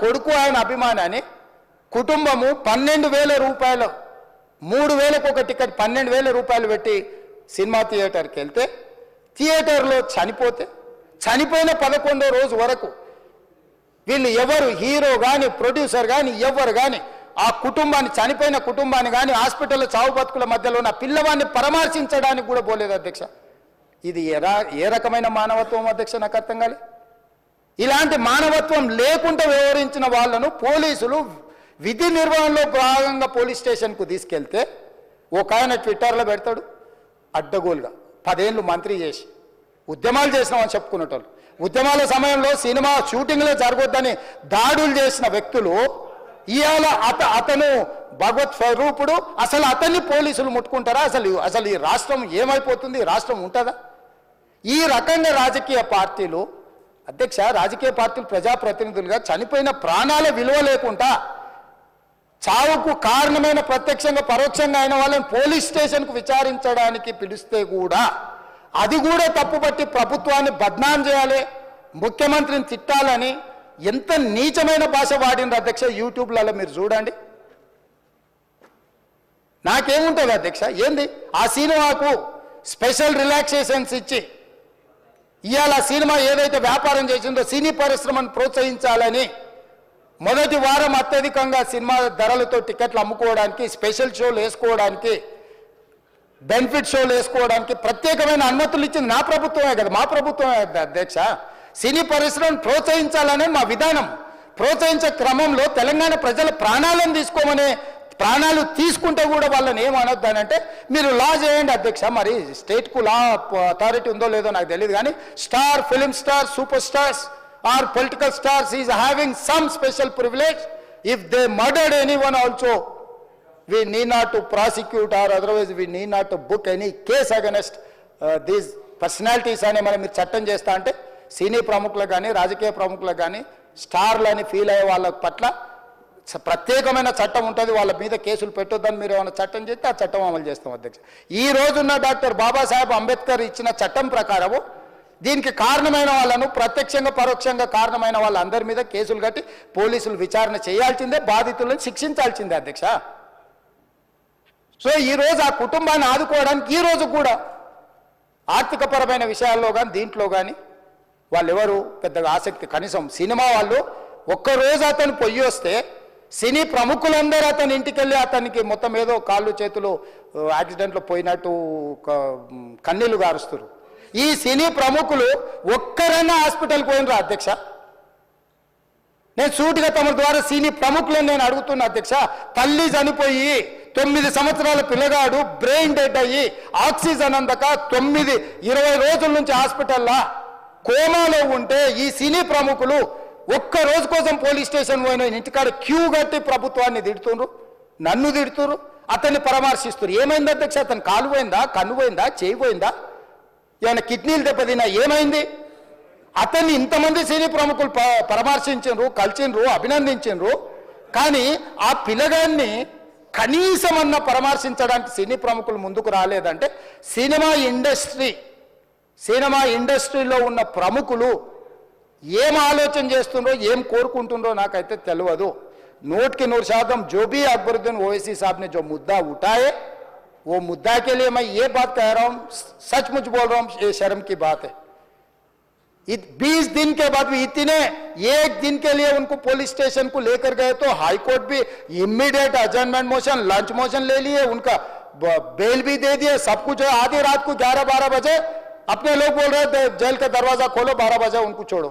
కొడుకు ఆయన అభిమాని అని కుటుంబము 12,000 రూపాయలు 3,000కు ఒక టికెట్ 12,000 రూపాయలు పెట్టి సినిమా థియేటర్కి వెళ్తే థియేటర్లో చనిపోయిన 11వ రోజు వరకు వీళ్ళు ఎవరు హీరో కానీ ప్రొడ్యూసర్ కానీ ఎవరు కానీ ఆ కుటుంబాన్ని చనిపోయిన కుటుంబాన్ని కానీ హాస్పిటల్లో చావు బతుకుల మధ్యలో ఉన్న పిల్లవాడిని పరామర్శించడానికి కూడా పోలేదు అధ్యక్ష. ఇది ఏ రకమైన మానవత్వం అధ్యక్ష? నాకు అర్థం కాలే. ఇలాంటి మానవత్వం లేకుండా వ్యవహరించిన వాళ్ళను పోలీసులు విధి నిర్వహణలో భాగంగా పోలీస్ స్టేషన్కు తీసుకెళ్తే ఒక ఆయన ట్విట్టర్లో పెడతాడు అడ్డగోలుగా 10 ఏళ్ళు మంత్రి చేసి ఉద్యమాలు చేసినామని చెప్పుకునేటోళ్ళు, ఉద్యమాల సమయంలో సినిమా షూటింగ్లో జరగొద్దని దాడులు చేసిన వ్యక్తులు ఇవాళ అతను భగవత్ స్వరూపుడు, అసలు అతన్ని పోలీసులు ముట్టుకుంటారా? అసలు ఈ రాష్ట్రం ఏమైపోతుంది? ఈ రాష్ట్రం ఉంటుందా? ఈ రకంగా రాజకీయ పార్టీలు అధ్యక్ష, రాజకీయ పార్టీలు ప్రజాప్రతినిధులుగా చనిపోయిన ప్రాణాల విలువ లేకుండా చావుకు కారణమైన ప్రత్యక్షంగా పరోక్షంగా అయిన వాళ్ళని పోలీస్ స్టేషన్కు విచారించడానికి పిలిస్తే కూడా అది కూడా తప్పుపట్టి ప్రభుత్వాన్ని బద్నాం చేయాలి, ముఖ్యమంత్రిని తిట్టాలని ఎంత నీచమైన భాష వాడినరు అధ్యక్ష. యూట్యూబ్లలో మీరు చూడండి. నాకేముంటుంది అధ్యక్ష? ఏంది ఆ సినిమాకు స్పెషల్ రిలాక్సేషన్స్ ఇచ్చి ఇవాళ సినిమా ఏదైతే వ్యాపారం చేసిందో సినీ పరిశ్రమను ప్రోత్సహించాలని మొదటి వారం అత్యధికంగా సినిమా ధరలతో టికెట్లు అమ్ముకోవడానికి, స్పెషల్ షోలు వేసుకోవడానికి, బెనిఫిట్ షోలు వేసుకోవడానికి ప్రత్యేకమైన అనుమతులు ఇచ్చింది నా ప్రభుత్వమే కదా, మా ప్రభుత్వమే అధ్యక్ష. సినీ పరిశ్రమను ప్రోత్సహించాలనే మా విధానం. ప్రోత్సహించే క్రమంలో తెలంగాణ ప్రజల ప్రాణాలను తీసుకోమనే, ప్రాణాలు తీసుకుంటే కూడా వాళ్ళని ఏమనొద్దానంటే మీరు లా చేయండి అధ్యక్ష. మరి స్టేట్కు లా అథారిటీ ఉందో లేదో నాకు తెలియదు, కానీ star, film star, super stars or political stars is having some special privilege. If they murdered anyone also we need not to prosecute or otherwise we need not to book any case against these personalities అని మనం మీరు చట్టం చేస్తా అంటే సినీ ప్రముఖులకు కానీ రాజకీయ ప్రముఖులకు కానీ స్టార్లని ఫీల్ అయ్యే వాళ్ళ పట్ల ప్రత్యేకమైన చట్టం ఉంటుంది, వాళ్ళ మీద కేసులు పెట్టొద్దని మీరు ఏమైనా చట్టం చేస్తే ఆ చట్టం అమలు చేస్తాం అధ్యక్ష. ఈ రోజున్న డాక్టర్ బాబాసాహెబ్ అంబేద్కర్ ఇచ్చిన చట్టం ప్రకారము దీనికి కారణమైన వాళ్ళను ప్రత్యక్షంగా పరోక్షంగా కారణమైన వాళ్ళందరి మీద కేసులు కట్టి పోలీసులు విచారణ చేయాల్సిందే, బాధితులను శిక్షించాల్సిందే అధ్యక్ష. సో ఈరోజు ఆ కుటుంబాన్ని ఆదుకోవడానికి ఈరోజు కూడా ఆర్థికపరమైన విషయాల్లో కానీ దీంట్లో కానీ వాళ్ళు ఎవరు పెద్దగా ఆసక్తి, కనీసం సినిమా వాళ్ళు ఒక్కరోజు అతను పొయ్యి వస్తే సినీ ప్రముఖులందరూ అతని ఇంటికి వెళ్ళి అతనికి మొత్తం ఏదో కాళ్ళు చేతులు యాక్సిడెంట్లో పోయినట్టు కన్నీళ్లు గారుస్తారు. ఈ సినీ ప్రముఖులు ఒక్కరైనా హాస్పిటల్కి పోయినరా అధ్యక్ష? నేను సూటిగా తమ ద్వారా సినీ ప్రముఖులను నేను అడుగుతున్నా అధ్యక్ష. తల్లి చనిపోయి 9 సంవత్సరాల పిల్లగాడు బ్రెయిన్ డెడ్ అయ్యి ఆక్సిజన్ అందక 20 రోజుల నుంచి హాస్పిటల్లో కోమాలో ఉంటే ఈ సినీ ప్రముఖులు ఒక్క రోజు కోసం పోలీస్ స్టేషన్ పోయిన ఇంటికాడ క్యూ కట్టి ప్రభుత్వాన్ని తిడుతున్నారు, నన్ను తిడుతున్నారు, అతన్ని పరామర్శిస్తున్నారు. ఏమైంది అధ్యక్ష? అతను కాలు పోయిందా, కన్ను పోయిందా, చేయి పోయిందా, ఏమైనా కిడ్నీలు దెబ్బతిన్నా, ఏమైంది? అతన్ని ఇంతమంది సినీ ప్రముఖులు పరామర్శించారు, కలిసిండ్రు, అభినందించారు. కానీ ఆ పిల్లగాన్ని కనీసమన్నా పరామర్శించడానికి సినీ ప్రముఖులు ముందుకు రాలేదంటే సినిమా ఇండస్ట్రీలో ఉన్న ప్రముఖులు ఏం ఆలోచన చేస్తుండ్రో, ఏం కోరుకుంటుండ్రో నాకైతే తెలియదు. 100% जो भी अकबरुद्दीन ओवैसी साहब ने जो मुद्दा उठाए वो मुद्दा के लिए मैं ये बात कह रहा हूँ, सचमुच बोल रहा हूँ, ये शर्म की बात है. 20 दिन के बाद भी इतने 1 दिन के लिए उनको पुलिस स्टेशन को लेकर गए तो हाईकोर्ट भी इमीडिएट अजर्नमेंट मोशन, लंच मोशन ले लिए, उनका बेल भी दे दिए, सब कुछ है. आधी रात को 11-12 बजे अपने लोग बोल रहे थे जेल का दरवाजा खोलो, 12 बजे उनको छोड़ो.